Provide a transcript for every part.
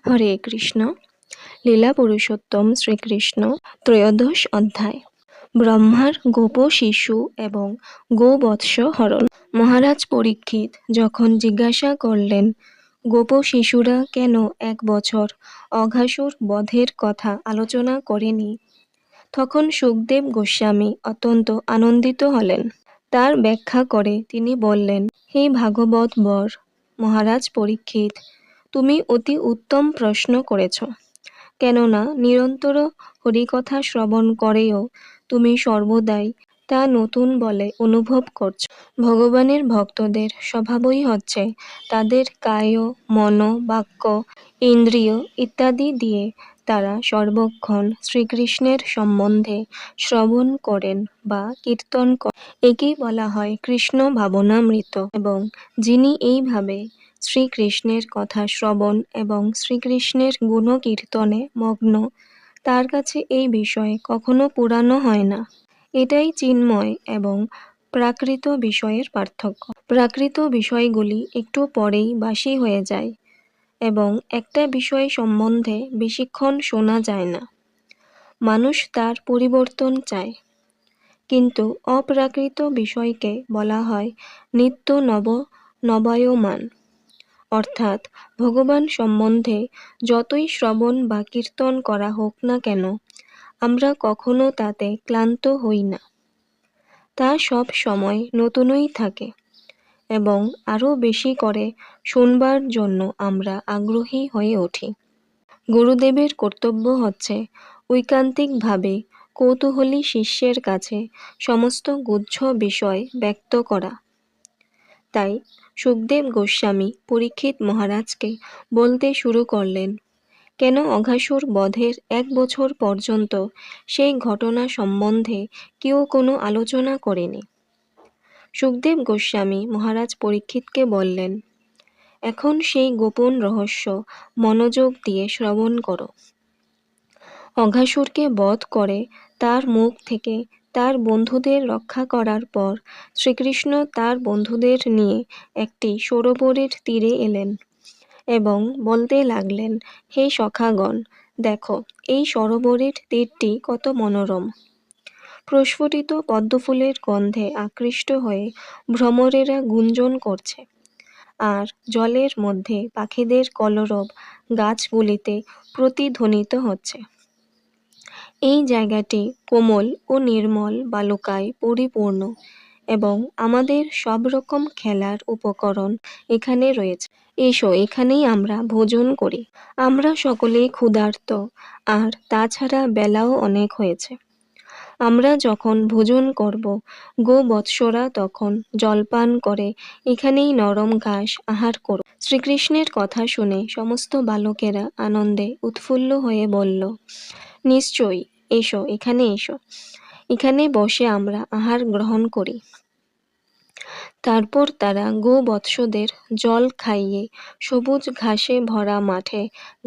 হরে কৃষ্ণ। লীলা পুরুষোত্তম শ্রীকৃষ্ণ ত্রয়োদশ অধ্যায়। ব্রহ্মার গোপ শিশু এবং গোবৎস হরণ। মহারাজ পরীক্ষিত যখন জিজ্ঞাসা করলেন গোপ শিশুরা কেন 1 বছর অঘাসুর বধের কথা আলোচনা করেনি, তখন সুখদেব গোস্বামী অত্যন্ত আনন্দিত হলেন। তার ব্যাখ্যা করে তিনি বললেন, হে ভাগবত বর মহারাজ পরীক্ষিত, তুমি অতি উত্তম প্রশ্ন করেছ। কেননা নিরন্তর হরিকথা শ্রবণ করেও তুমি সর্বদাই তা নতুন বলে অনুভব করছো। ভগবানের ভক্তদের স্বভাবই হচ্ছে তাদের কায়, মন, বাক্য, ইন্দ্রিয় ইত্যাদি দিয়ে তারা সর্বক্ষণ শ্রীকৃষ্ণের সম্বন্ধে শ্রবণ করেন বা কীর্তন করেন। একেই বলা হয় কৃষ্ণ ভাবনামৃত। এবং যিনি এইভাবে শ্রীকৃষ্ণের কথা শ্রবণ এবং শ্রীকৃষ্ণের গুণকীর্তনে মগ্ন, তার কাছে এই বিষয় কখনো পুরানো হয় না। এটাই চিন্ময় এবং প্রাকৃত বিষয়ের পার্থক্য। প্রাকৃত বিষয়গুলি একটু পরেই বাসি হয়ে যায় এবং একটা বিষয় সম্বন্ধে বেশিক্ষণ শোনা যায় না। মানুষ তার পরিবর্তন চায়, কিন্তু অপ্রাকৃত বিষয়কে বলা হয় নিত্য নবায়মান। অর্থাৎ ভগবান সম্বন্ধে যতই শ্রবণ বা কীর্তন করা হোক না কেন, আমরা কখনো তাতে ক্লান্ত হই না। তা সব সময় নতুনই থাকে এবং আরও বেশি করে শুনবার জন্য আমরা আগ্রহী হয়ে উঠি। গুরুদেবের কর্তব্য হচ্ছে ঐকান্তিকভাবে কৌতূহলী শিষ্যের কাছে সমস্ত গুহ্য বিষয় ব্যক্ত করা। তাই সুখদেব গোস্বামী পরীক্ষিত মহারাজকে বলতে শুরু করলেন, কেন অঘাসুর বধের 1 বছর পর্যন্ত সেই ঘটনা সম্বন্ধে কেউ কোনো আলোচনা করেনি। সুখদেব গোস্বামী মহারাজ পরীক্ষিতকে বললেন, এখন সেই গোপন রহস্য মনোযোগ দিয়ে শ্রবণ করো। অঘাসুরকে বধ করে তার মুখ থেকে তার বন্ধুদের রক্ষা করার পর শ্রীকৃষ্ণ তার বন্ধুদের নিয়ে একটি সরোবরের তীরে এলেন এবং বলতে লাগলেন, হে সখাগণ, দেখো এই সরোবরের তীরটি কত মনোরম। প্রস্ফুটিত পদ্মফুলের গন্ধে আকৃষ্ট হয়ে ভ্রমরেরা গুঞ্জন করছে, আর জলের মধ্যে পাখিদের কলরব গাছগুলিতে প্রতিধ্বনিত হচ্ছে। এই জায়গাটি কোমল ও নির্মল বালুকায় পরিপূর্ণ এবং আমাদের সব রকম খেলার উপকরণ এখানে রয়েছে। এসো, এখানেই আমরা ভোজন করি। আমরা সকলেই ক্ষুধার্ত, আর তাছাড়া বেলাও অনেক হয়েছে। আমরা যখন ভোজন করব, গোবৎসরা তখন জলপান করে এখানেই নরম ঘাস আহার করো। শ্রীকৃষ্ণের কথা শুনে সমস্ত বালকেরা আনন্দে উৎফুল্ল হয়ে বলল, নিশ্চয়ই, এসো, এখানে এসো, এখানে বসে আমরা আহার গ্রহণ করি। তারপর তারা গোবৎসদের জল খাইয়ে সবুজ ঘাসে ভরা মাঠে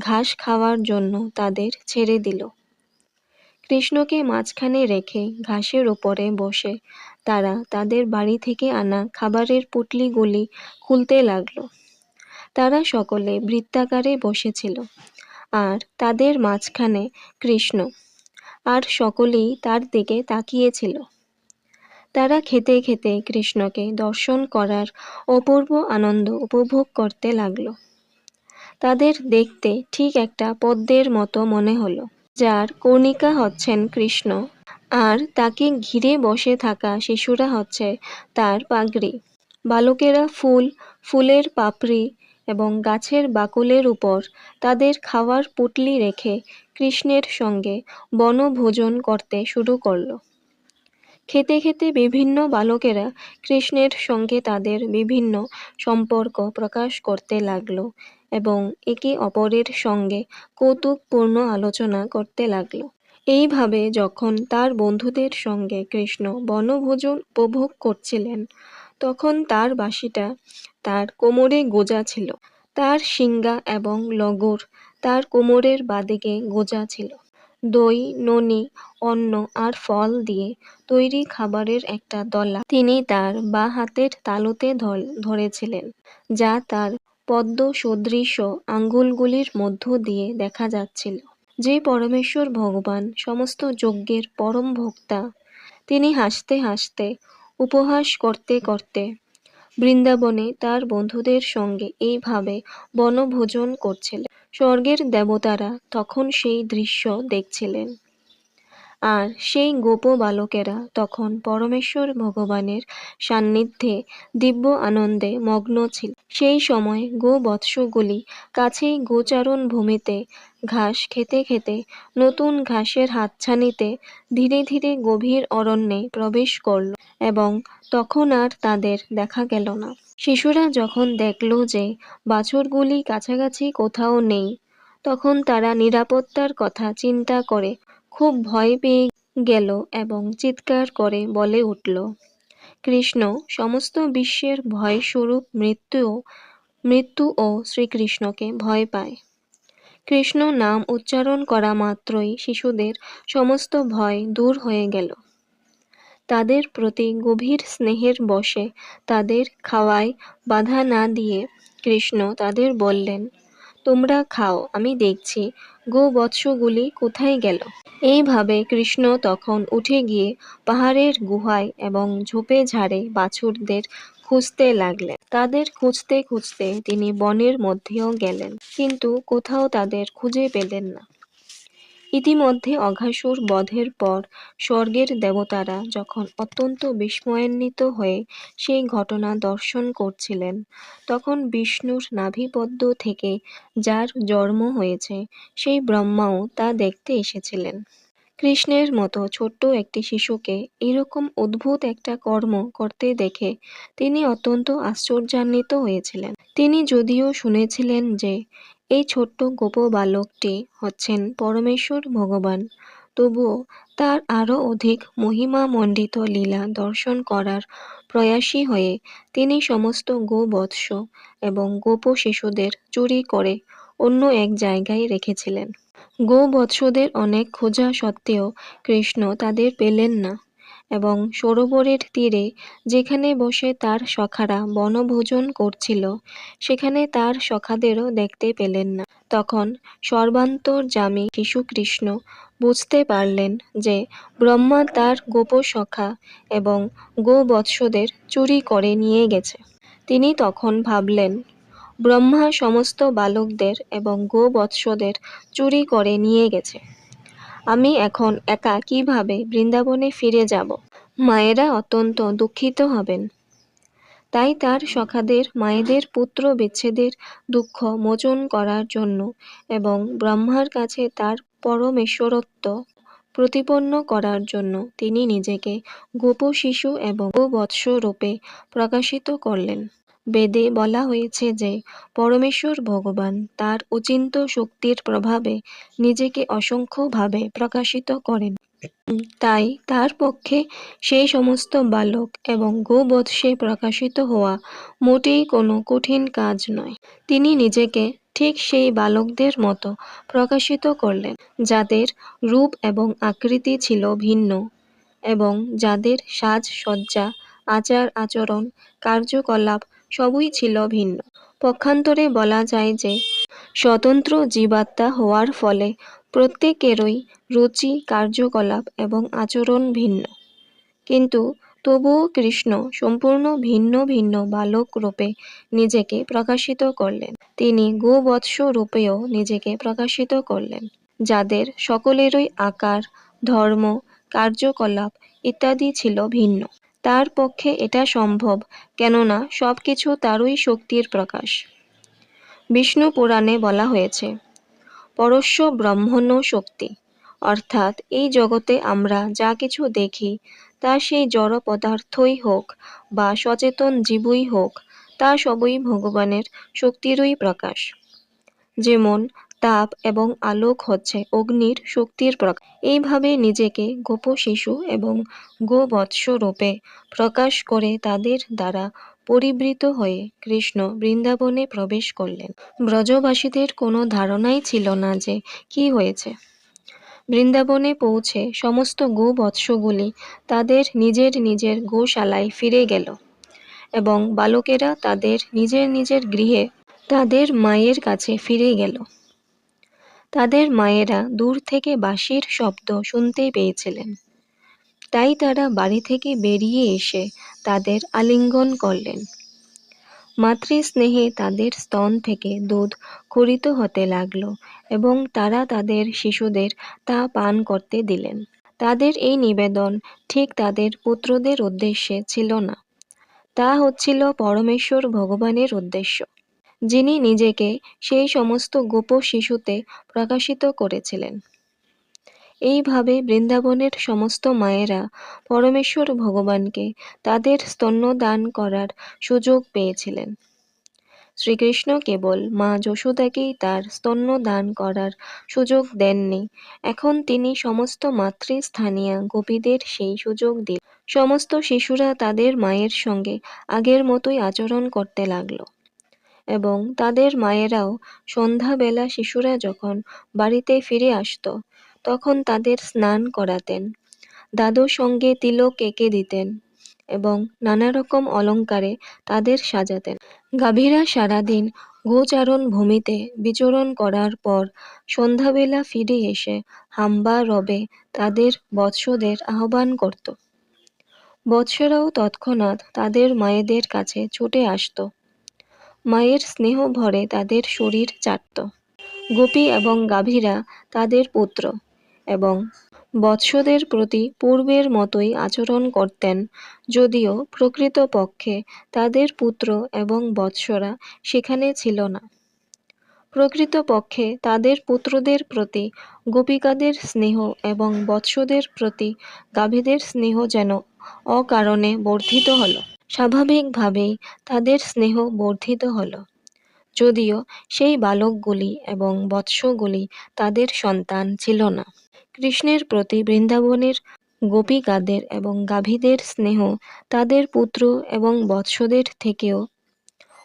ঘাস খাওয়ার জন্য তাদের ছেড়ে দিল। কৃষ্ণকে মাঝখানে রেখে ঘাসের উপরে বসে তারা তাদের বাড়ি থেকে আনা খাবারের পুঁটলিগুলি খুলতে লাগল। তারা সকলে বৃত্তাকারে বসেছিল, আর তাদের মাঝখানে কৃষ্ণ, আর সকলেই তার দিকে তাকিয়েছিল। তারা খেতে খেতে কৃষ্ণকে দর্শন করার অপূর্ব আনন্দ উপভোগ করতে লাগল। তাদের দেখতে ঠিক একটা পদ্মের মতো মনে হলো, যার কর্ণিকা হচ্ছেন কৃষ্ণ, আর তাকে ঘিরে বসে থাকা শিশুরা হচ্ছে তার পাগড়ি। বালকেরা ফুলের পাপড়ি এবং গাছের বাকলের উপর তাদের খাওয়ার পুঁটলি রেখে কৃষ্ণের সঙ্গে বনভোজন করতে শুরু করল। খেতে খেতে বিভিন্ন বালকেরা কৃষ্ণের সঙ্গে তাদের বিভিন্ন সম্পর্ক প্রকাশ করতে লাগল এবং একে অপরের সঙ্গে কৌতুকপূর্ণ আলোচনা করতে লাগল। এইভাবে যখন তার বন্ধুদের সঙ্গে কৃষ্ণ বনভোজন উপভোগ করছিলেন, তখন তার বাঁশিটা তার কোমরে গোজা ছিল। তার শিঙ্গা এবং লগর তার কোমরের বাদিকে গোজা ছিল। দই, ননি, অন্ন আর ফল দিয়ে তৈরি খাবারের একটা দলা তিনি তার বাঁ হাতের তালুতে ধরেছিলেন, যা তার পদ্ম সদৃশ আঙ্গুলগুলির মধ্য দিয়ে দেখা যাচ্ছিল। যে পরমেশ্বর ভগবান সমস্ত যজ্ঞের পরম ভোক্তা, তিনি হাসতে হাসতে উপহাস করতে করতে বৃন্দাবনে তার বন্ধুদের সঙ্গে এইভাবে বনভোজন করছিলেন। স্বর্গের দেবতারা তখন সেই দৃশ্য দেখছিলেন, আর সেই গোপ বালকেরা তখন পরমেশ্বর ভগবানের সান্নিধ্যে দিব্য আনন্দে মগ্ন ছিল। সেই সময় গোবৎসগুলি কাছেই গোচারণ ভূমিতে ঘাস খেতে খেতে নতুন ঘাসের হাতছানিতে ধীরে ধীরে গভীর অরণ্যে প্রবেশ করল, এবং তখন আর তাদের দেখা গেল না। শিশুরা যখন দেখল যে বাছুরগুলি কাছাকাছি কোথাও নেই, তখন তারা নিরাপত্তার কথা চিন্তা করে খুব ভয় পেয়ে গেল এবং চিৎকার করে বলে উঠল, কৃষ্ণ সমস্ত বিশ্বের ভয়স্বরূপ মৃত্যুও শ্রীকৃষ্ণকে ভয় পায়। কৃষ্ণ নাম উচ্চারণ করা মাত্রই শিশুদের সমস্ত ভয় দূর হয়ে গেল। তাদের প্রতি গভীর স্নেহের বশে তাদের খাওয়ায় বাধা না দিয়ে কৃষ্ণ তাদের বললেন, তোমরা খাও, আমি দেখছি গোবৎসগুলি কোথায় গেল। এইভাবে কৃষ্ণ তখন উঠে গিয়ে পাহাড়ের গুহায় এবং ঝোপে ঝাড়ে বাছুরদের খুঁজতে লাগলেন। তাদের খুঁজতে খুঁজতে তিনি বনের মধ্যেও গেলেন, কিন্তু কোথাও তাদের খুঁজে পেলেন না। ইতিমধ্যে অঘাসুর বধের পর স্বর্গের দেবতারা যখন অত্যন্ত বিস্ময়ান্বিত হয়ে সেই ঘটনা দর্শন করছিলেন, তখন বিষ্ণুর নাভিপদ্ম থেকে যার জন্ম হয়েছে সেই ব্রহ্মাও তা দেখতে এসেছিলেন। কৃষ্ণের মতো ছোট্ট একটি শিশুকে এরকম অদ্ভুত একটা কর্ম করতে দেখে তিনি অত্যন্ত আশ্চর্যান্বিত হয়েছিলেন। তিনি যদিও শুনেছিলেন যে এই ছোট্ট গোপ বালকটি হচ্ছেন পরমেশ্বর ভগবান, তবুও তার আরও অধিক মহিমামণ্ডিত লীলা দর্শন করার প্রয়াসী হয়ে তিনি সমস্ত গোবৎস এবং গোপ শিশুদের চুরি করে অন্য এক জায়গায় রেখেছিলেন। গোবৎসদের অনেক খোঁজা সত্ত্বেও কৃষ্ণ তাদের পেলেন না, এবং সরোবরের তীরে যেখানে বসে তার সখারা বনভোজন করছিল, সেখানে তার সখাদেরও দেখতে পেলেন না। তখন সর্বান্তর্যামী শিশু কৃষ্ণ বুঝতে পারলেন যে ব্রহ্মা তার গোপসখা এবং গোবৎসদের চুরি করে নিয়ে গেছে। তিনি তখন ভাবলেন, ব্রহ্মা সমস্ত বালকদের এবং গোবৎসদের চুরি করে নিয়ে গেছে। আমি এখন একা কিভাবে বৃন্দাবনে ফিরে যাব? মায়েরা অত্যন্ত দুঃখিত হবেন। তাই তার সখাদের মায়েদের পুত্র বিচ্ছেদের দুঃখ মোচন করার জন্য এবং ব্রহ্মার কাছে তার পরমেশ্বরত্ব প্রতিপন্ন করার জন্য তিনি নিজেকে গোপ শিশু এবং গোবৎস রূপে প্রকাশিত করলেন। বেদে বলা হয়েছে যে পরমেশ্বর ভগবান তার অচিন্ত শক্তির প্রভাবে নিজেকে অসংখ্যভাবে প্রকাশিত করেন। তাই তার পক্ষে সেই সমস্ত বালক এবং গোবৎসে প্রকাশিত হওয়া মোটেই কোনো কঠিন কাজ নয়। তিনি নিজেকে ঠিক সেই বালকদের মতো প্রকাশিত করলেন, যাদের রূপ এবং আকৃতি ছিল ভিন্ন এবং যাদের সাজসজ্জা, আচার আচরণ, কার্যকলাপ সবই ছিল ভিন্ন। পক্ষান্তরে বলা যায় যে স্বতন্ত্র জীবাত্মা হওয়ার ফলে প্রত্যেকেরই রুচি, কার্যকলাপ এবং আচরণ ভিন্ন, কিন্তু তবুও কৃষ্ণ সম্পূর্ণ ভিন্ন ভিন্ন বালক রূপে নিজেকে প্রকাশিত করলেন। তিনি গোবৎস রূপেও নিজেকে প্রকাশিত করলেন, যাদের সকলেরই আকার, ধর্ম, কার্যকলাপ ইত্যাদি ছিল ভিন্ন। তার পক্ষে এটা সম্ভব, কেননা সবকিছু তারই শক্তির প্রকাশ। বিষ্ণু পুরাণে বলা হয়েছে, পরস্য ব্রহ্মণ্য শক্তি, অর্থাৎ এই জগতে আমরা যা কিছু দেখি তা সেই জড় পদার্থই হোক বা সচেতন জীবই হোক, তা সবই ভগবানের শক্তিরই প্রকাশ। যেমন তাপ এবং আলোক হচ্ছে অগ্নির শক্তির প্রকাশ। এইভাবে নিজেকে গোপ শিশু এবং গোবৎস রূপে প্রকাশ করে তাদের দ্বারা পরিবৃত হয়ে কৃষ্ণ বৃন্দাবনে প্রবেশ করলেন। ব্রজবাসীদের কোনো ধারণাই ছিল না যে কি হয়েছে। বৃন্দাবনে পৌঁছে সমস্ত গোবৎসগুলি তাদের নিজের নিজের গোশালায় ফিরে গেল এবং বালকেরা তাদের নিজের নিজের গৃহে তাদের মায়ের কাছে ফিরে গেল। তাদের মায়েরা দূর থেকে বাঁশির শব্দ শুনতে পেয়েছিলেন, তাই তারা বাড়ি থেকে বেরিয়ে এসে তাদের আলিঙ্গন করলেন। মাতৃস্নেহে তাদের স্তন থেকে দুধ ক্ষরিত হতে লাগল এবং তারা তাদের শিশুদের তা পান করতে দিলেন। তাদের এই নিবেদন ঠিক তাদের পুত্রদের উদ্দেশ্যে ছিল না, তা হচ্ছিল পরমেশ্বর ভগবানের উদ্দেশ্য, যিনি নিজেকে সেই সমস্ত গোপ শিশুতে প্রকাশিত করেছিলেন। এইভাবে বৃন্দাবনের সমস্ত মায়েরা পরমেশ্বর ভগবানকে তাদের স্তন্যদান করার সুযোগ পেয়েছিলেন। শ্রীকৃষ্ণ কেবল মা যশোদাকেই তার স্তন্য দান করার সুযোগ দেননি, এখন তিনি সমস্ত মাতৃস্থানীয় গোপীদের সেই সুযোগ দিলেন। সমস্ত শিশুরা তাদের মায়ের সঙ্গে আগের মতোই আচরণ করতে লাগলো এবং তাদের মায়েরাও সন্ধ্যাবেলা শিশুরা যখন বাড়িতে ফিরে আসত তখন তাদের স্নান করাতেন, দাদুর সঙ্গে তিলক এঁকে দিতেন এবং নানা রকম অলঙ্কারে তাদের সাজাতেন। গাভীরা সারাদিন গোচারণ ভূমিতে বিচরণ করার পর সন্ধ্যাবেলা ফিরে এসে হাম্বা রবে তাদের বৎসদের আহ্বান করত। বৎসরাও তৎক্ষণাৎ তাদের মায়েদের কাছে ছুটে আসত, মায়ের স্নেহ ভরে তাদের শরীর চাটত। গোপী এবং গাভীরা তাদের পুত্র এবং বৎসদের প্রতি পূর্বের মতোই আচরণ করতেন, যদিও প্রকৃতপক্ষে তাদের পুত্র এবং বৎসরা সেখানে ছিল না। প্রকৃতপক্ষে তাদের পুত্রদের প্রতি গোপিকাদের স্নেহ এবং বৎসদের প্রতি গাভীদের স্নেহ যেন অকারণে বর্ধিত হল। স্বাভাবিকভাবেই তাদের স্নেহ বর্ধিত হল, যদিও সেই বালকগুলি এবং বৎসগুলি তাদের সন্তান ছিল না। কৃষ্ণের প্রতি বৃন্দাবনের গোপিকাদের এবং গাভীদের স্নেহ তাদের পুত্র এবং বৎসদের থেকেও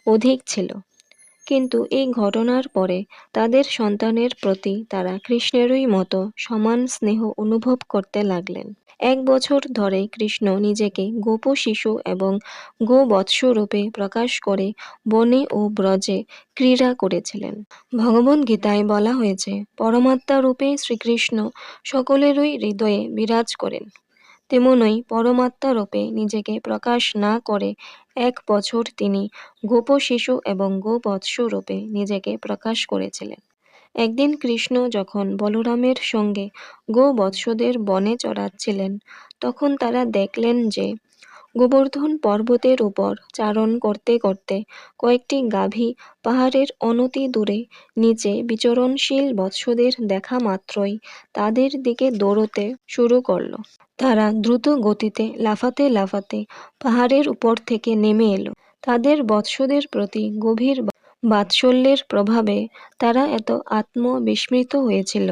অধিক ছিল, কিন্তু এই ঘটনার পরে তাদের সন্তানের প্রতি তারা কৃষ্ণেরই মতো সমান স্নেহ অনুভব করতে লাগলেন। 1 বছর ধরে কৃষ্ণ নিজেকে গোপ শিশু এবং গোবৎস রূপে প্রকাশ করে বনে ও ব্রজে ক্রীড়া করেছিলেন। ভগবদ্গীতায় বলা হয়েছে, পরমাত্মা রূপে শ্রীকৃষ্ণ সকলেরই হৃদয়ে বিরাজ করেন। তেমনই পরমাত্মা রূপে নিজেকে প্রকাশ না করে 1 বছর তিনি গোপ শিশু এবং গোবৎস রূপে নিজেকে প্রকাশ করেছিলেন। একদিন কৃষ্ণ যখন বলরামের সঙ্গে গোবৎসদের বনে চড়াচ্ছিলেন, তখন তারা দেখলেন যে গোবর্ধন পর্বতের উপর চারণ করতে করতে কয়েকটি গাভী পাহাড়ের অনতি দূরে নিচে বিচরণশীল বৎসদের দেখা মাত্রই তাদের দিকে দৌড়তে শুরু করল। তারা দ্রুত গতিতে লাফাতে লাফাতে পাহাড়ের উপর থেকে নেমে এলো। তাদের বৎসদের প্রতি গভীর বাৎসল্যের প্রভাবে তারা এত আত্মবিস্মৃত হয়েছিল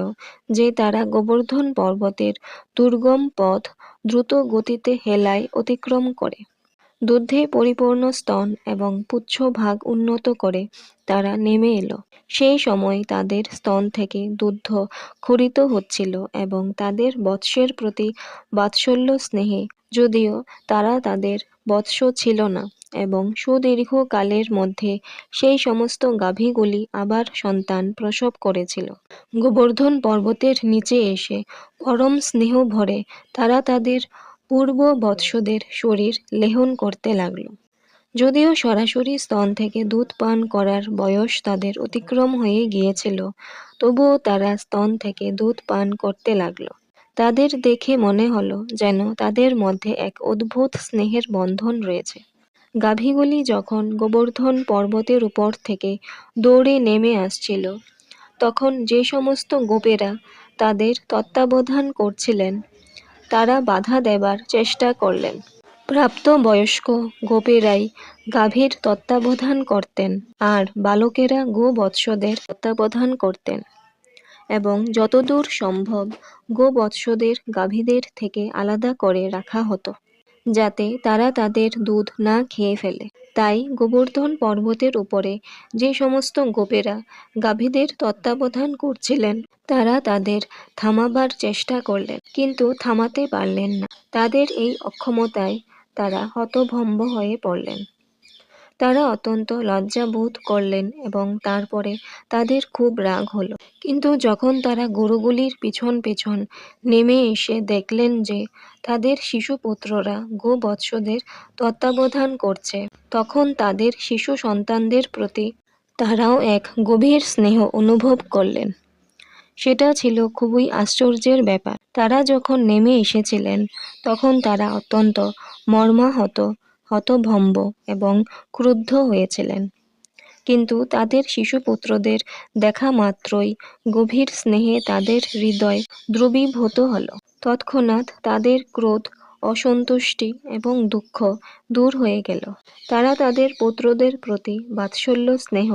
যে তারা গোবর্ধন পর্বতের দুর্গম পথ দ্রুত গতিতে হেলায় অতিক্রম করে দুধে পরিপূর্ণ স্তন এবং পুচ্ছভাগ উন্নত করে তারা নেমে এলো। সেই সময় তাদের স্তন থেকে দুগ্ধ ক্ষরিত হচ্ছিল এবং তাদের বৎসের প্রতি বাৎসল্য স্নেহে, যদিও তারা তাদের বৎস ছিল না এবং সুদীর্ঘ কালের মধ্যে সেই সমস্ত গাভীগুলি আবার সন্তান প্রসব করেছিল, গোবর্ধন পর্বতের নিচে এসে পরম স্নেহ ভরে তারা তাদের পূর্ব বৎসদের শরীর লেহন করতে লাগল। যদিও সরাসরি স্তন থেকে দুধ পান করার বয়স তাদের অতিক্রম হয়ে গিয়েছিল, তবুও তারা স্তন থেকে দুধ পান করতে লাগল। তাদের দেখে মনে হলো যেন তাদের মধ্যে এক অদ্ভুত স্নেহের বন্ধন রয়েছে। গাভীগুলি যখন গোবর্ধন পর্বতের উপর থেকে দৌড়ে নেমে আসছিল, তখন যে সমস্ত গোপেরা তাদের তত্ত্বাবধান করছিলেন তারা বাধা দেবার চেষ্টা করলেন। প্রাপ্তবয়স্ক গোপেরাই গাভীর তত্ত্বাবধান করতেন আর বালকেরা গোবৎসদের তত্ত্বাবধান করতেন এবং যতদূর সম্ভব গোবৎসদের গাভীদের থেকে আলাদা করে রাখা হতো, যাতে তারা তাদের দুধ না খেয়ে ফেলে। তাই গোবর্ধন পর্বতের উপরে যে সমস্ত গোপেরা গাভীদের তত্ত্বাবধান করছিলেন তারা তাদের থামাবার চেষ্টা করলেন, কিন্তু থামাতে পারলেন না। তাদের এই অক্ষমতায় তারা হতভম্ব হয়ে পড়লেন। তারা অত্যন্ত লজ্জাবোধ করলেন এবং তারপরে তাদের খুব রাগ হলো। কিন্তু যখন তারা গরুগুলির পিছন পিছন নেমে এসে দেখলেন যে তাদের শিশুপুত্ররা গোবৎসদের তত্ত্বাবধান করছে, তখন তাদের শিশু সন্তানদের প্রতি তারাও এক গভীর স্নেহ অনুভব করলেন। সেটা ছিল খুবই আশ্চর্যের ব্যাপার। তারা যখন নেমে এসেছিলেন তখন তারা অত্যন্ত মর্মাহত, হতভম্ব এবং ক্রুদ্ধ হয়েছিলেন। কিন্তু তাদের শিশুপুত্রদের দেখা মাত্রই গভীর স্নেহে তাদের হৃদয় দ্রবীভূত হল। তৎক্ষণাৎ তাদের ক্রোধ, অসন্তুষ্টি এবং দুঃখ দূর হয়ে গেল। তারা তাদের পুত্রদের প্রতি বাৎসল্য স্নেহ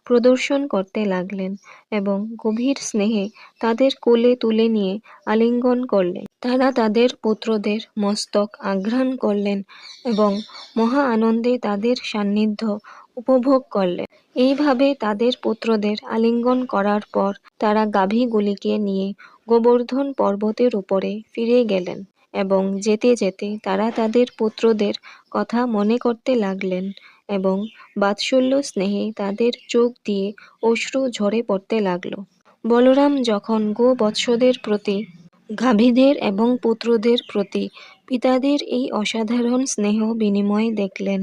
প্রদর্শন করতে লাগলেন এবং গভীর স্নেহে তাদের কোলে তুলে নিয়ে আলিঙ্গন করলেন। তারা তাদের পুত্রদের মস্তক আঘ্রাণ করলেন এবং মহা আনন্দে তাদের সান্নিধ্য উপভোগ করলেন। এইভাবে তাদের পুত্রদের আলিঙ্গন করার পর তারা গাভীগুলিকে নিয়ে গোবর্ধন পর্বতের উপরে ফিরে গেলেন এবং যেতে যেতে তারা তাদের পুত্রদের কথা মনে করতে লাগলেন এবং বাৎসল্য স্নেহে তাদের চোখ দিয়ে অশ্রু ঝরে পড়তে লাগল। বলরাম যখন গোবৎসদের প্রতি, গাভীদের এবং পুত্রদের প্রতি পিতাদের এই অসাধারণ স্নেহ বিনিময় দেখলেন,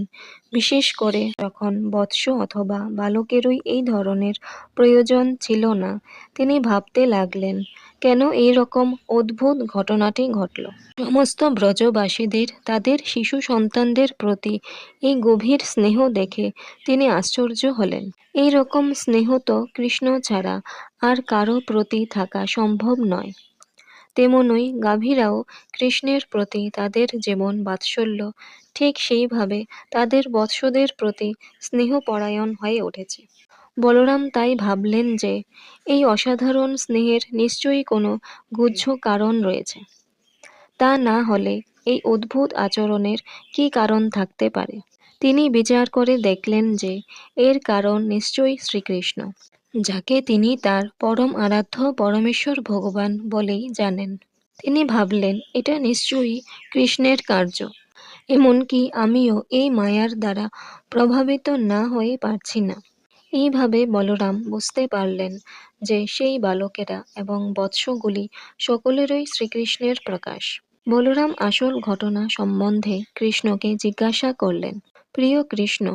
বিশেষ করে যখন বৎস অথবা বালকেরই এই ধরনের প্রয়োজন ছিল না, তিনি ভাবতে লাগলেন কেন এই রকম অদ্ভুত ঘটনাটি ঘটল। সমস্ত ব্রজবাসীদের তাদের শিশু সন্তানদের প্রতি এই গভীর স্নেহ দেখে তিনি আশ্চর্য হলেন। এই রকম স্নেহ তো কৃষ্ণ ছাড়া আর কারো প্রতি থাকা সম্ভব নয়। তেমনই গাভীরাও কৃষ্ণের প্রতি তাদের যেমন বাৎসল্য, ঠিক সেইভাবে তাদের বৎসদের প্রতি স্নেহপরায়ণ হয়ে উঠেছে। বলরাম তাই ভাবলেন যে এই অসাধারণ স্নেহের নিশ্চয়ই কোনো গুহ্য কারণ রয়েছে। তা না হলে এই অদ্ভুত আচরণের কী কারণ থাকতে পারে? তিনি বিচার করে দেখলেন যে এর কারণ নিশ্চয়ই শ্রীকৃষ্ণ, যাকে তিনি তার পরম আরাধ্য পরমেশ্বর ভগবান বলেই জানেন। তিনি ভাবলেন এটা নিশ্চয়ই কৃষ্ণের কার্য। এমনকি আমিও এই মায়ার দ্বারা প্রভাবিত না হয়ে পারছি না। এইভাবে বলরাম বুঝতে পারলেন যে সেই বালকেরা এবং বৎসগুলি সকলেরই শ্রীকৃষ্ণের প্রকাশ। বলরাম আসল ঘটনা সম্বন্ধে কৃষ্ণকে জিজ্ঞাসা করলেন, প্রিয় কৃষ্ণ,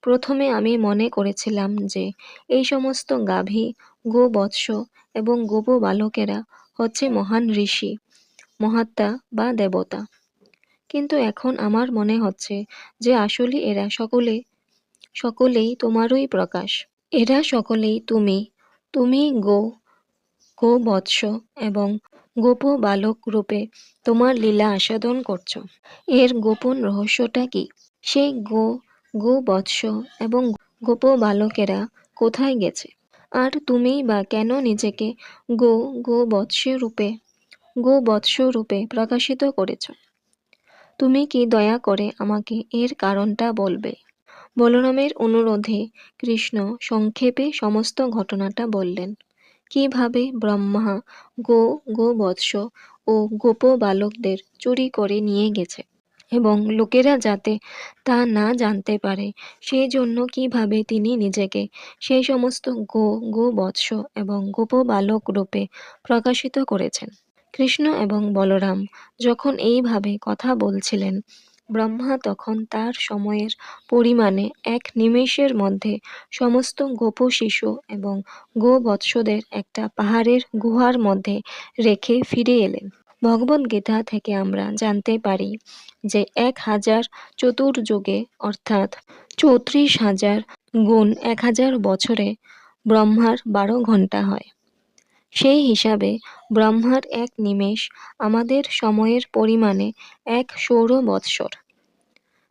প্রথমে আমি মনে করেছিলাম যে এই সমস্ত গাভী, গোবৎস এবং গোপ বালকেরা হচ্ছে মহান ঋষি, মহাত্মা বা দেবতা। কিন্তু এখন আমার মনে হচ্ছে যে আসলে এরা সকলেই তোমারই প্রকাশ। এরা সকলেই তুমি গোবৎস এবং গোপ বালক রূপে তোমার লীলা আস্বাদন করছো। এর গোপন রহস্যটা কি? সেই গোবৎস এবং গোপ বালকেরা কোথায় গেছে? আর তুমি বা কেন নিজেকে গোবৎস রূপে প্রকাশিত করেছ? তুমি কি দয়া করে আমাকে এর কারণটা বলবে? বলরামের অনুরোধে কৃষ্ণ সংক্ষেপে সমস্ত ঘটনাটা বললেন। কিভাবে ব্রহ্মা গোবৎস ও গোপ বালকদের চুরি করে নিয়ে গেছে এবং লোকেরা যাতে তা না জানতে পারে সেই জন্য কিভাবে তিনি নিজেকে সেই সমস্ত গোবৎস এবং গোপ বালক রূপে প্রকাশিত করেছেন। কৃষ্ণ এবং বলরাম যখন এইভাবে কথা বলছিলেন, ব্রহ্মা তখন তার সময়ের পরিমাণে এক নিমেষের মধ্যে সমস্ত গোপ শিশু এবং গোবৎসদের একটা পাহাড়ের গুহার মধ্যে রেখে ফিরে এলেন। ভগবদ্গীতা থেকে আমরা জানতে পারি যে 1000 চতুর্যুগে অর্থাৎ 34,000 গুণ 1000 বছরে ব্রহ্মার 12 ঘণ্টা হয়। সেই হিসাবে ব্রহ্মার এক নিমেষ আমাদের সময়ের পরিমাণে 1 সৌর বৎসর।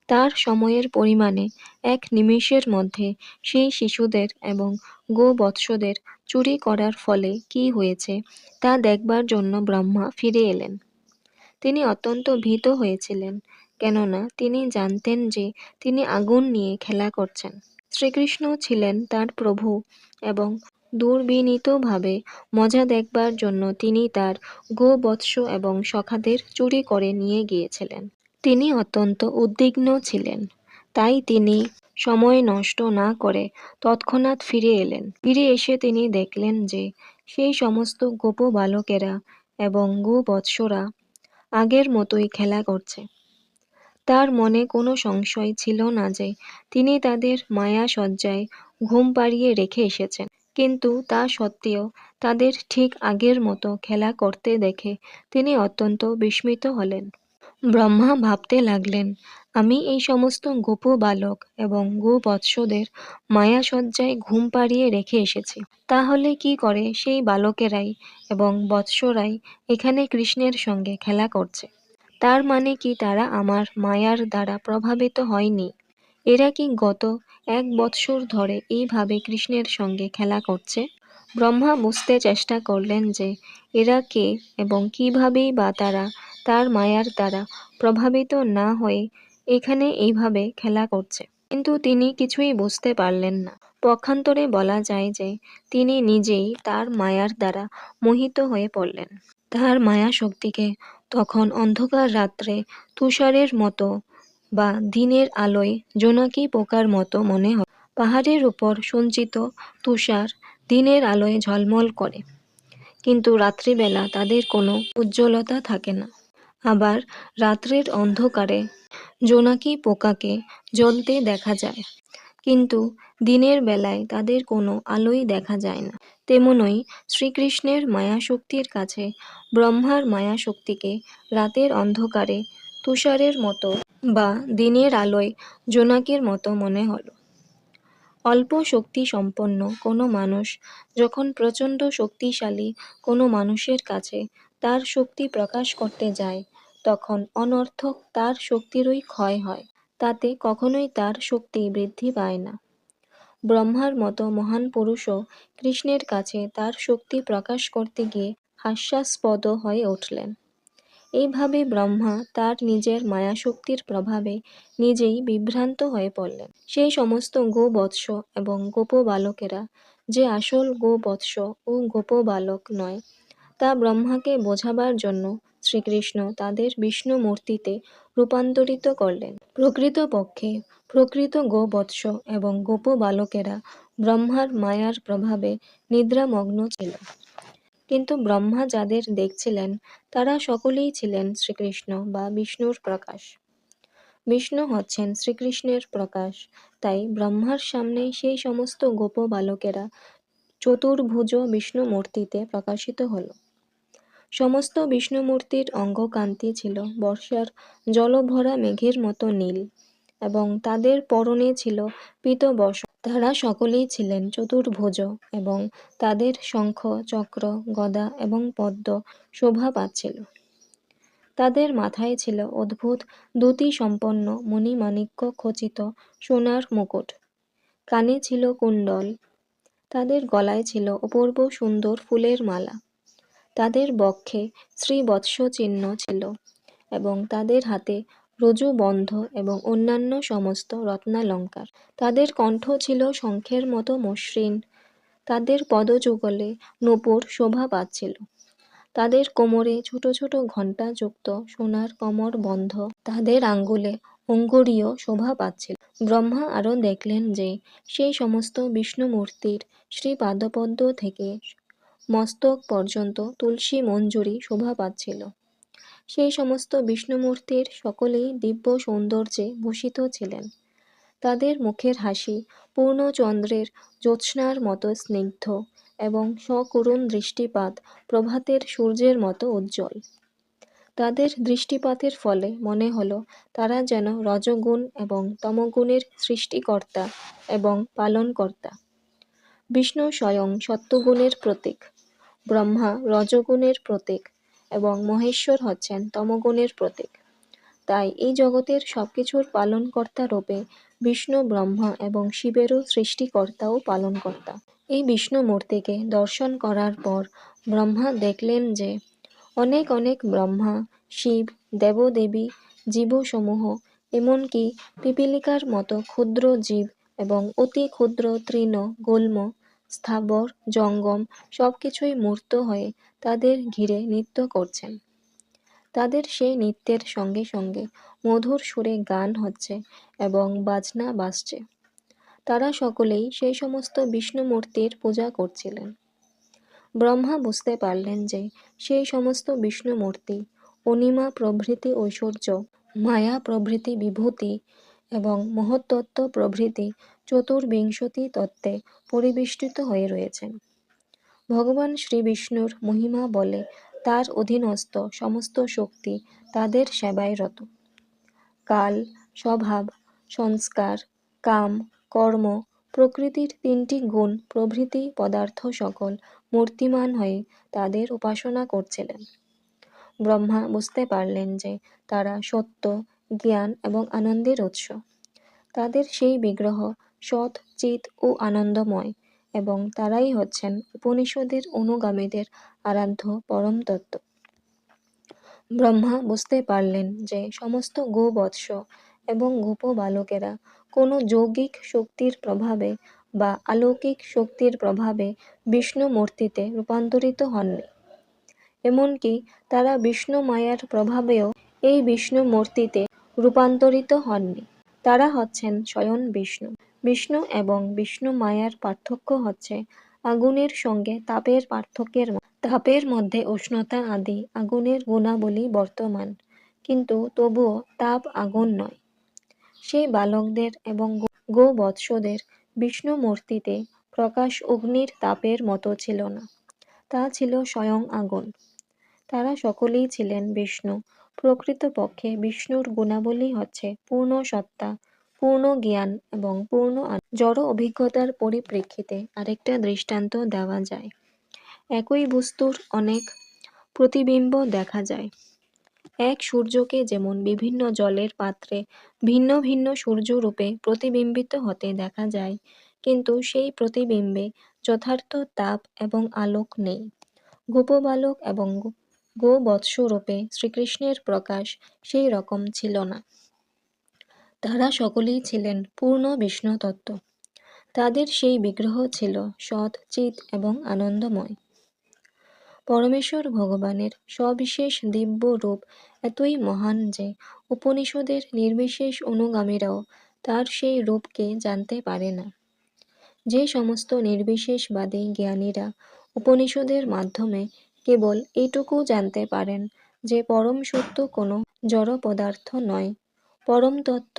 তার সময়ের পরিমাণে এক নিমেষের মধ্যে সেই শিশুদের এবং গোবৎসদের চুরি করার ফলে কি হয়েছে তা দেখবার জন্য ব্রহ্মা ফিরে এলেন। তিনি অত্যন্ত ভীত হয়েছিলেন, কেননা তিনি জানতেন যে তিনি আগুন নিয়ে খেলা করছেন। শ্রীকৃষ্ণ ছিলেন তার প্রভু এবং দুর্বিনীতভাবে মজা দেখবার জন্য তিনি তার গোবৎস এবং সখাদের চুরি করে নিয়ে গিয়েছিলেন। তিনি অত্যন্ত উদ্বিগ্ন ছিলেন। তাই তিনি সময় নষ্ট না করে তৎক্ষণাৎ ফিরে এলেন। ফিরে এসে তিনি দেখলেন যে সেই সমস্ত গোপ বালকেরা এবং গোবৎসরা আগের মতোই খেলা করছে। তার মনে কোনো সংশয় ছিল না যে তিনি তাদের মায়া সজ্জায় ঘুম পাড়িয়ে রেখে এসেছেন, কিন্তু তা সত্ত্বেও তাদের ঠিক আগের মতো খেলা করতে দেখে তিনি অত্যন্ত বিস্মিত হলেন। ব্রহ্মা ভাবতে লাগলেন, আমি এই সমস্ত গোপ বালক এবং গোবৎসদের মায়া সজ্জায় ঘুম পাড়িয়ে রেখে এসেছি, তাহলে কি করে সেই বালকেরাই এবং বৎসরাই এখানে কৃষ্ণের সঙ্গে খেলা করছে? তার মানে কি তারা আমার মায়ার দ্বারা প্রভাবিত হয়নি? এরা কি গত 1 বৎসর ধরে এইভাবে কৃষ্ণের সঙ্গে খেলা করছে? ব্রহ্মা বুঝতে চেষ্টা করলেন যে এরা কে এবং কিভাবেই বা তারা তার মায়ার দ্বারা প্রভাবিত না হয়ে এখানে এইভাবে খেলা করছে। কিন্তু তিনি কিছুই বুঝতে পারলেন না। পক্ষান্তরে বলা যায় যে তিনি নিজেই তার মায়ার দ্বারা মোহিত হয়ে পড়লেন। তার মায়া শক্তিকে তখন অন্ধকার রাত্রে তুষারের মতো বা দিনের আলোয় জোনাকি পোকার মতো মনে হয়। পাহাড়ের উপর সঞ্চিত তুষার দিনের আলোয় ঝলমল করে, কিন্তু রাত্রিবেলা তাদের কোনো উজ্জ্বলতা থাকে না। আবার রাত্রের অন্ধকারে জোনাকি পোকাকে জ্বলতে দেখা যায়, কিন্তু দিনের বেলায় তাদের কোনো আলোই দেখা যায় না। তেমনই শ্রীকৃষ্ণের মায়াশক্তির কাছে ব্রহ্মার মায়াশক্তিকে রাতের অন্ধকারে তুষারের মতো বা দিনের আলোয় জোনাকির মতো মনে হলো। অল্প শক্তি সম্পন্ন কোনো মানুষ যখন প্রচণ্ড শক্তিশালী কোনো মানুষের কাছে তার শক্তি প্রকাশ করতে যায়, তখন অনর্থক তার শক্তিরই ক্ষয় হয়, তাতে কখনোই তার শক্তি বৃদ্ধি পায় না। ব্রহ্মার মতো মহান পুরুষও কৃষ্ণের কাছে তার শক্তি প্রকাশ করতে গিয়ে হাস্যাস্পদ হয়ে উঠলেন। এইভাবে ব্রহ্মা তার নিজের মায়াশক্তির প্রভাবে নিজেই বিভ্রান্ত হয়ে পড়লেন। সেই সমস্ত গোবৎস এবং গোপ বালকেরা যে আসল গোবৎস ও গোপ বালক নয়, তা ব্রহ্মাকে বোঝাবার জন্য শ্রীকৃষ্ণ তাদের বিষ্ণু মূর্তিতে রূপান্তরিত করলেন। প্রকৃতপক্ষে প্রকৃত গোবৎস এবং গোপ বালকেরা ব্রহ্মার মায়ার প্রভাবে নিদ্রামগ্ন ছিল, কিন্তু ব্রহ্মা যাদের দেখছিলেন তারা সকলেই ছিলেন শ্রীকৃষ্ণ বা বিষ্ণুর প্রকাশ। বিষ্ণু হচ্ছেন শ্রীকৃষ্ণের প্রকাশ, তাই ব্রহ্মার সামনে সেই সমস্ত গোপ বালকেরা চতুর্ভুজ বিষ্ণু মূর্তিতে প্রকাশিত হল। সমস্ত বিষ্ণু মূর্তির অঙ্গকান্তি ছিল বর্ষার জলভরা মেঘের মতো নীল, এবং তাদের পরনে ছিল পীতবসন। তারা সকলেই ছিলেন চতুর্ভুজ এবং তাদের শঙ্খ, চক্র, গদা এবং পদ্ম শোভা পাচ্ছিল। তাদের মাথায় ছিল অদ্ভুত দ্যুতি সম্পন্ন মণিমাণিক্য খচিত সোনার মুকুট, কানে ছিল কুণ্ডল, তাদের গলায় ছিল অপূর্ব সুন্দর ফুলের মালা, তাদের বক্ষে শ্রীবৎস চিহ্ন ছিল এবং তাদের হাতে রজুবন্ধ এবং অন্যান্য সমস্ত রত্নালঙ্কার। তাদের কণ্ঠ ছিল শঙ্খের মতো মসৃণ, তাদের পদযুগলে নূপুর শোভা পাচ্ছিল, তাদের কোমরে ছোট ছোট ঘণ্টাযুক্ত সোনার কমর বন্ধ, তাদের আঙ্গুলে অঙ্গুরীয় শোভা পাচ্ছিল। ব্রহ্মা আরও দেখলেন যে সেই সমস্ত বিষ্ণু মূর্তির শ্রীপাদপদ্ম থেকে মস্তক পর্যন্ত তুলসী মঞ্জুরি শোভা পাচ্ছিল। সেই সমস্ত বিষ্ণুমূর্তির সকলেই দিব্য সৌন্দর্যে ভূষিত ছিলেন। তাদের মুখের হাসি পূর্ণচন্দ্রের জ্যোৎস্নার মতো স্নিগ্ধ এবং সকরুণ দৃষ্টিপাত প্রভাতের সূর্যের মতো উজ্জ্বল। তাদের দৃষ্টিপাতের ফলে মনে হলো তারা যেন রজগুণ এবং তমগুণের সৃষ্টিকর্তা এবং পালনকর্তা। বিষ্ণু স্বয়ং সত্যগুণের প্রতীক, ব্রহ্মা রজগুণের প্রতীক এবং মহেশ্বর হচ্ছেন তমগুণের প্রতীক। তাই এই জগতের সবকিছুর পালনকর্তা রূপে বিষ্ণু ব্রহ্মা এবং শিবেরও সৃষ্টিকর্তা ও পালনকর্তা। এই বিষ্ণু মূর্তিকে দর্শন করার পর ব্রহ্মা দেখলেন যে অনেক অনেক ব্রহ্মা, শিব, দেবদেবী, জীবসমূহ, এমনকি পিপীলিকার মতো ক্ষুদ্র জীব এবং অতি ক্ষুদ্র তৃণ, গুল্ম, স্থাবর, জঙ্গম সবকিছুই মূর্ত হয়ে তাদের ঘিরে নৃত্য করছেন। তাদের সেই নৃত্যের সঙ্গে সঙ্গে মধুর সুরে গান হচ্ছে এবং বাজনা বাজছে। তারা সকলেই সেই সমস্ত বিষ্ণু মূর্তির পূজা করছিলেন। ব্রহ্মা বুঝতে পারলেন যে সেই সমস্ত বিষ্ণু মূর্তি অনিমা প্রভৃতি ঐশ্বর্য, মায়া প্রভৃতি বিভূতি এবং মহত্তত্ত্ব প্রভৃতি চতুর্বিংশতি তত্ত্বে পরিবেষ্টিত হয়ে রয়েছেন। ভগবান শ্রী বিষ্ণুর মহিমা বলে তার অধীনস্থ সমস্ত শক্তি তাদের সেবায় রত। কাল, স্বভাব, সংস্কার, কাম, কর্ম প্রকৃতির ৩টি গুণ প্রভৃতি পদার্থ সকল মূর্তিমান হয়ে তাদের উপাসনা করছিলেন। ব্রহ্মা বুঝতে পারলেন যে তারা সত্য, জ্ঞান এবং আনন্দের উৎস। তাদের সেই বিগ্রহ সৎ, চিৎ ও আনন্দময় এবং তারাই হচ্ছেন উপনিষদের অনুগামীদের আরাধ্য পরম তত্ত্ব। ব্রহ্মা বুঝতে পারলেন যে সমস্ত গোবৎস এবং গোপ বালকেরা কোনো যৌগিক শক্তির প্রভাবে বা অলৌকিক শক্তির প্রভাবে বিষ্ণু মূর্তিতে রূপান্তরিত হননি। এমনকি তারা বিষ্ণু মায়ার প্রভাবেও এই বিষ্ণু মূর্তিতে রূপান্তরিত হননি। তারা হচ্ছেন স্বয়ং বিষ্ণু। বিষ্ণু এবং বিষ্ণু মায়ার পার্থক্য হচ্ছে আগুনের সঙ্গে তাপের পার্থক্যের মতো। তাপের মধ্যে উষ্ণতা আদি আগুনের গুণাবলী বর্তমান, কিন্তু তবুও তাপ আগুন নয়। সেই বালকদের এবং গোবৎসদের বিষ্ণু মূর্তিতে প্রকাশ অগ্নির তাপের মতো ছিল না, তা ছিল স্বয়ং আগুন। তারা সকলেই ছিলেন বিষ্ণু। প্রকৃতপক্ষে বিষ্ণুর গুণাবলী হচ্ছে পূর্ণ সত্তা, পূর্ণ জ্ঞান এবং পূর্ণ জড় অভিজ্ঞতার পরিপ্রেক্ষিতে আরেকটা দৃষ্টান্ত দেওয়া যায়। একই বস্তুর অনেক প্রতিবিম্ব দেখা যায়। এক সূর্যকে যেমন বিভিন্ন জলের পাত্রে ভিন্ন ভিন্ন সূর্যরূপে প্রতিবিম্বিত হতে দেখা যায়, কিন্তু সেই প্রতিবিম্বে যথার্থ তাপ এবং আলোক নেই। গোপবালক এবং গোবৎসরূপে শ্রীকৃষ্ণের প্রকাশ সেই রকম ছিল না। তারা সকলেই ছিলেন পূর্ণ বিষ্ণু তত্ত্ব। তাদের সেই বিগ্রহ ছিল সৎ, চিৎ এবং আনন্দময়। পরমেশ্বর ভগবানের সবিশেষ দিব্য রূপ এতই মহান যে উপনিষদের নির্বিশেষ অনুগামীরাও তার সেই রূপকে জানতে পারে না। যে সমস্ত নির্বিশেষবাদী জ্ঞানীরা উপনিষদের মাধ্যমে কেবল এইটুকু জানতে পারেন যে পরম সত্য কোনো জড় পদার্থ নয়, পরম তত্ত্ব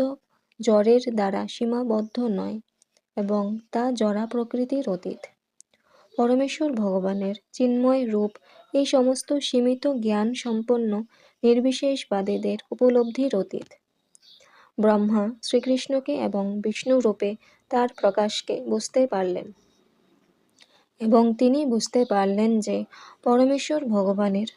জড়ের দ্বারা সীমাবদ্ধ নয় এবং তা জড়া প্রকৃতির অতীত। পরমেশ্বর ভগবানের চিন্ময় রূপ এই সমস্ত সীমিত জ্ঞান সম্পন্ন নির্বিশেষবাদীদের উপলব্ধির অতীত। ব্রহ্মা শ্রীকৃষ্ণকে এবং বিষ্ণু রূপে তার প্রকাশকে বুঝতে পারলেন এবং তিনি বুঝতে পারলেন যে পরমেশ্বর ভগবানের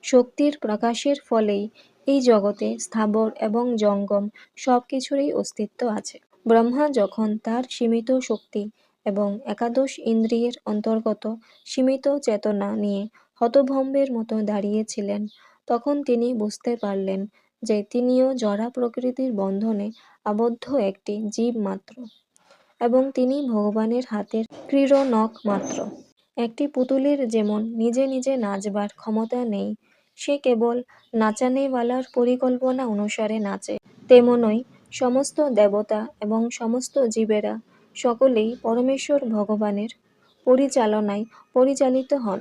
শক্তির প্রকাশের ফলেই এই জগতে স্থাবর এবং জঙ্গম সব কিছুরই অস্তিত্ব আছে। ব্রহ্মা যখন তার সীমিত শক্তি এবং একাদশ ইন্দ্রিয়ের অন্তর্গত সীমিত চেতনা নিয়ে হতভম্বের মতো দাঁড়িয়েছিলেন, তখন তিনি বুঝতে পারলেন যে তিনিও জড়া প্রকৃতির বন্ধনে আবদ্ধ একটি জীব মাত্র এবং তিনি ভগবানের হাতের ক্রীড়নক মাত্র। একটি পুতুলের যেমন নিজে নিজে নাচবার ক্ষমতা নেই, সে কেবল নাচানেওয়ালার পরিকল্পনা অনুসারে নাচে, তেমনই সমস্ত দেবতা এবং সমস্ত জীবেরা সকলেই পরমেশ্বর ভগবানের পরিচালনায় পরিচালিত হন।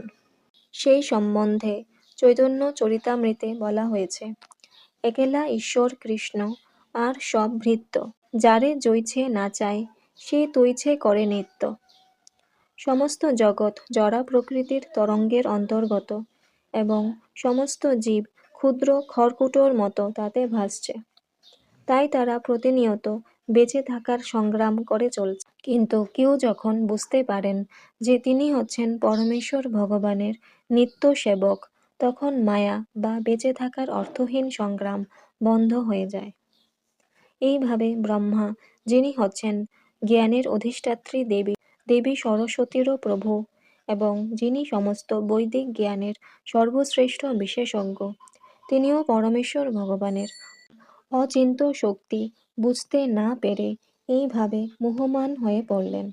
সেই সম্বন্ধে চৈতন্য চরিতামৃতে বলা হয়েছে, একেলা ঈশ্বর কৃষ্ণ আর সব ভৃত্য, যারে জৈছে নাচায় সে তৈছে করে নিত্য। সমস্ত জগৎ জড়া প্রকৃতির তরঙ্গের অন্তর্গত এবং সমস্ত জীব ক্ষুদ্র খড়কুটোর মতো তাতে ভাসছে। তাই তারা প্রতিনিয়ত বেঁচে থাকার সংগ্রাম করে চলছে। কিন্তু কেউ যখন বুঝতে পারেন যে তিনি হচ্ছেন পরমেশ্বর ভগবানের নিত্য সেবক, তখন মায়া বা বেঁচে থাকার অর্থহীন সংগ্রাম বন্ধ হয়ে যায়। এইভাবে ব্রহ্মা, যিনি হচ্ছেন জ্ঞানের অধিষ্ঠাত্রী দেবী, দেবী সরস্বতীরও প্রভু এবং যিনি সমস্ত বৈদিক জ্ঞানের সর্বশ্রেষ্ঠ বিশেষজ্ঞ, তিনিও পরমেশ্বর ভগবানের অচিন্ত শক্তি বুঝতে না পেরে এইভাবে মোহমান হয়ে পড়লেন।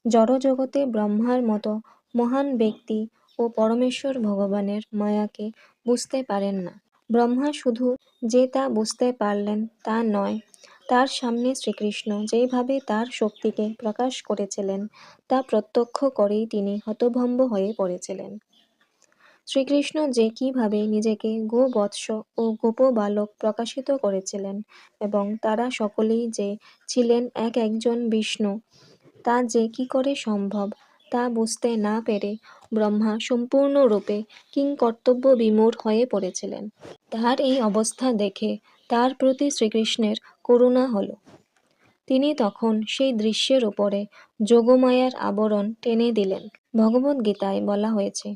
জড়জগতে ব্রহ্মার মতো মহান ব্যক্তি ও পরমেশ্বর ভগবানের মায়াকে বুঝতে পারেন না। ব্রহ্মা শুধু যে তা বুঝতে পারলেন তা নয়, তার সামনে শ্রীকৃষ্ণ যেভাবে তার শক্তিকে প্রকাশ করেছিলেন তা প্রত্যক্ষ করেই তিনি হতভম্ব হয়ে পড়েছিলেন। শ্রীকৃষ্ণ যে কিভাবে নিজেকে গোবৎস ও গোপবালক প্রকাশিত করেছিলেন এবং তারা সকলেই যে ছিলেন একজন বিষ্ণু, তা যে কি করে সম্ভব তা বুঝতে না পেরে ব্রহ্মা সম্পূর্ণরূপে কিংকর্তব্য বিমূঢ় হয়ে পড়েছিলেন। তার এই অবস্থা দেখে তার প্রতি শ্রীকৃষ্ণের করুণা হল। তিনি তখন সেই দৃশ্যের উপরে যোগমায়ার আবরণ টেনে দিলেন। ভগবদ্গীতায় বলা হয়েছে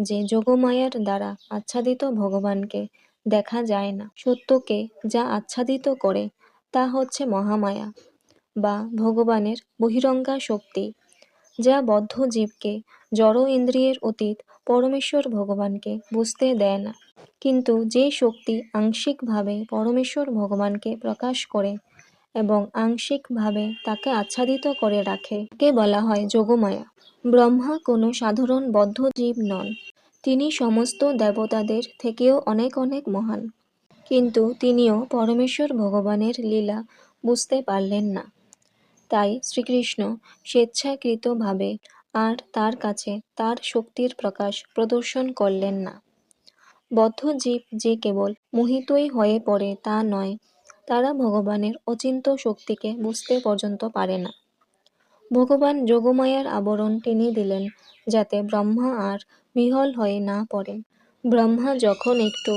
যে যোগমায়ার দ্বারা আচ্ছাদিত ভগবানকে দেখা যায় না। সত্যকে যা আচ্ছাদিত করে তা হচ্ছে মহামায়া বা ভগবানের বহিরঙ্গা শক্তি, যা বদ্ধ জীবকে জড় ইন্দ্রিয়ের অতীত পরমেশ্বর ভগবানকে বুঝতে দেয় না। কিন্তু যে শক্তি আংশিকভাবে পরমেশ্বর ভগবানকে প্রকাশ করে এবং আংশিকভাবে তাকে আচ্ছাদিত করে রাখে, তাকে বলা হয় যোগমায়া। ব্রহ্মা কোনো সাধারণ বদ্ধ জীব নন, তিনি সমস্ত দেবতাদের থেকেও অনেক অনেক মহান। কিন্তু তিনিও পরমেশ্বর ভগবানের লীলা বুঝতে পারলেন না। তাই শ্রীকৃষ্ণ স্বেচ্ছাকৃতভাবে আর তার কাছে তার শক্তির প্রকাশ প্রদর্শন করলেন না। বদ্ধ জীব যে কেবল মোহিতই হয়ে পড়ে তা নয়, তারা ভগবানের অচিন্ত্য শক্তিকে বুঝতে পর্যন্ত পারে না। ভগবান যোগমায়ার আবরণ টেনে দিলেন যাতে ব্রহ্মা আর বিহ্বল হয়ে না পড়েন। ব্রহ্মা যখন একটু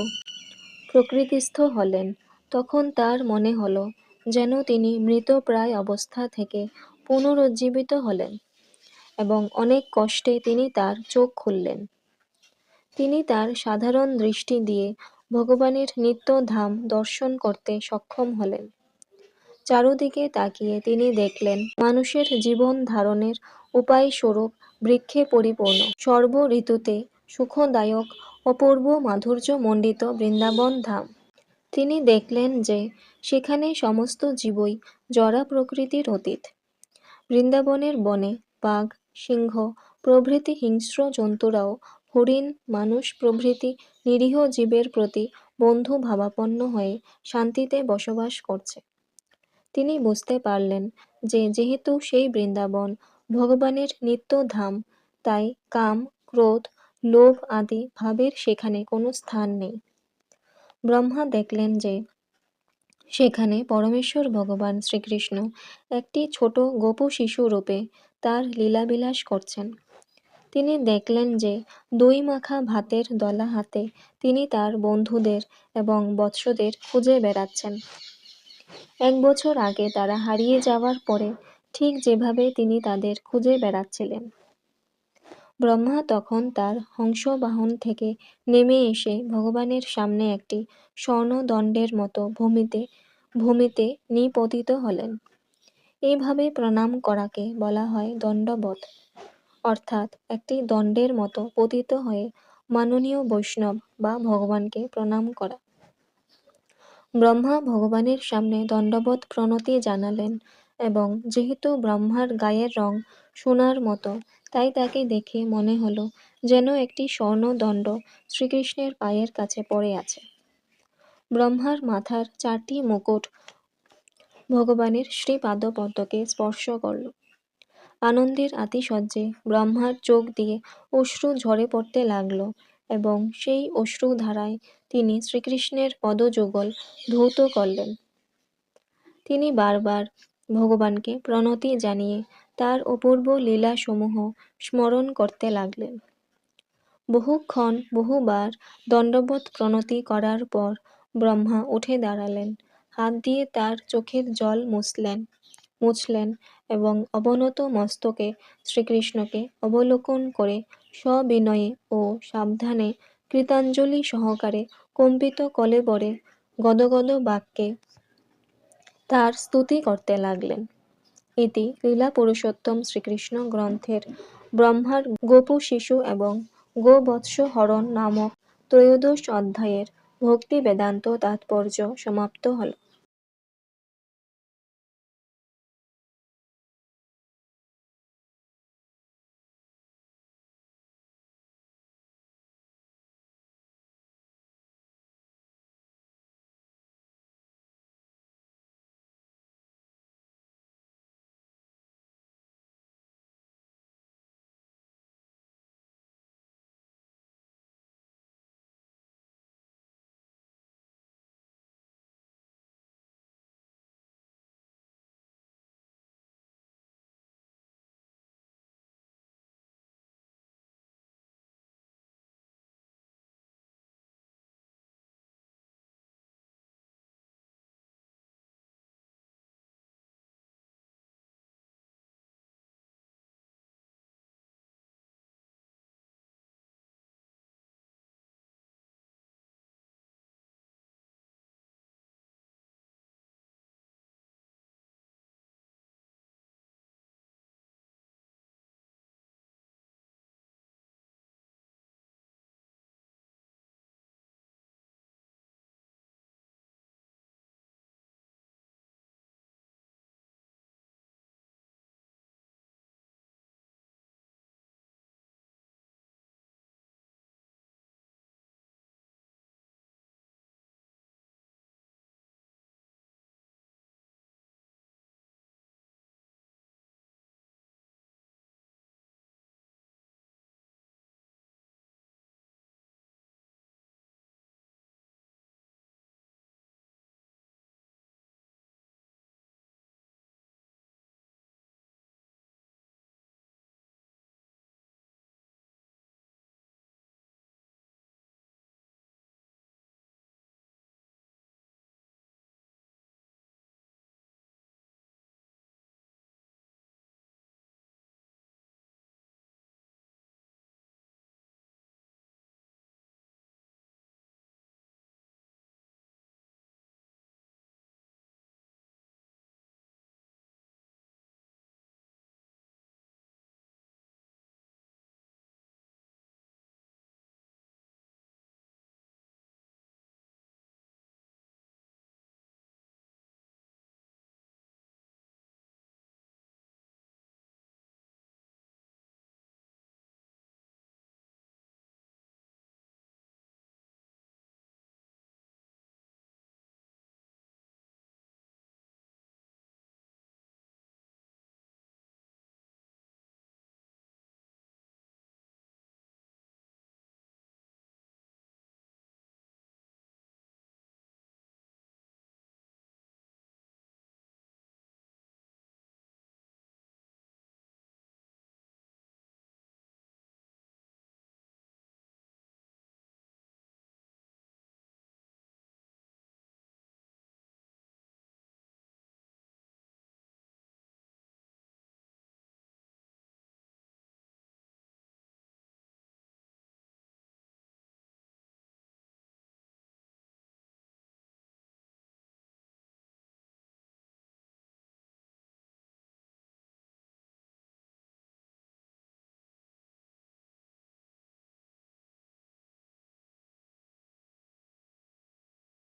প্রকৃতিস্থ হলেন, তখন তার মনে হলো যেন তিনি মৃতপ্রায় অবস্থা থেকে পুনরুজ্জীবিত হলেন এবং অনেক কষ্টে তিনি তার চোখ খুললেন। তিনি তার সাধারণ দৃষ্টি দিয়ে ভগবানের নিত্য ধাম দর্শন করতে সক্ষম হলেন। চারুদিকে তাকিয়ে তিনি দেখলেন মানুষের জীবন ধারণের উপায় স্বরূপ বৃক্ষে পরিপূর্ণ, সর্ব ঋতুতে সুখদায়ক, অপূর্ব মাধুর্যমণ্ডিত বৃন্দাবন ধাম। তিনি দেখলেন যে সেখানে সমস্ত জীবই জড়া প্রকৃতির অতীত। বৃন্দাবনের বনে বাঘ, সিংহ প্রভৃতি হিংস্র জন্তুরাও হরিণ, মানুষ প্রভৃতি নিরীহ জীবের প্রতি বন্ধু ভাবাপন্ন হয়ে শান্তিতে বসবাস করছে। তিনি বুঝতে পারলেন যে যেহেতু সেই বৃন্দাবন ভগবানের নিত্য ধাম, তাই কাম, ক্রোধ, লোভ আদি ভাবের সেখানে কোনো স্থান নেই। ব্রহ্মা দেখলেন যে সেখানে পরমেশ্বর ভগবান শ্রীকৃষ্ণ একটি ছোট গোপ শিশু রূপে তার লীলাবিলাস করছেন। তিনি দেখলেন যে দই মাখা ভাতের দলা হাতে তিনি তার বন্ধুদের এবং বৎসদের খুঁজে বেড়াচ্ছেন। 1 বছর আগে তারা হারিয়ে যাওয়ার পরে ঠিক যেভাবে তিনি তাদের খুঁজে বেড়াচ্ছিলেন। ব্রহ্মা তখন তার হংসবাহন থেকে নেমে এসে ভগবানের সামনে একটি স্বর্ণদণ্ডের মতো ভূমিতে নিপতিত হলেন। এইভাবে প্রণাম করাকে বলা হয় দণ্ডবৎ, অর্থাৎ একটি দণ্ডের মতো পতিত হয়ে মাননীয় বৈষ্ণব বা ভগবানকে প্রণাম করা। ব্রহ্মা ভগবানের সামনে দণ্ডবৎ প্রণতি জানালেন এবং যেহেতু ব্রহ্মার গায়ের রং সোনার মতো, তাই তাকে দেখে মনে হলো যেন একটি স্বর্ণদণ্ড শ্রীকৃষ্ণের পায়ের কাছে পড়ে আছে। ব্রহ্মার মাথার 4টি মুকুট ভগবানের শ্রীপাদপদ্মকে স্পর্শ করল। আনন্দের আতিশয্যে ব্রহ্মার চোখ দিয়ে অশ্রু ঝরে পড়তে লাগল এবং সেই অশ্রুধারায় তিনি শ্রীকৃষ্ণের পদযুগল ধৌত করলেন। তিনি বারবার ভগবানকে প্রণতি জানিয়ে তার অপূর্ব লীলাসমূহ স্মরণ করতে লাগলেন। বহুক্ষণ বহুবার দণ্ডবৎ প্রণতি করার পর ব্রহ্মা উঠে দাঁড়ালেন, হাত দিয়ে তার চোখের জল মুছলেন এবং অবনত মস্তকে শ্রীকৃষ্ণকে অবলোকন করে সবিনয়ে ও সাবধানে কৃতাঞ্জলি সহকারে কম্পিত কলেবরে গদগদ বাক্যে তার স্তুতি করতে লাগলেন। ইতি লীলা পুরুষোত্তম শ্রীকৃষ্ণ গ্রন্থের ব্রহ্মার গোপ শিশু এবং গোবৎস হরণ নামক 13 অধ্যায়ের ভক্তি বেদান্ত তাৎপর্য সমাপ্ত হল।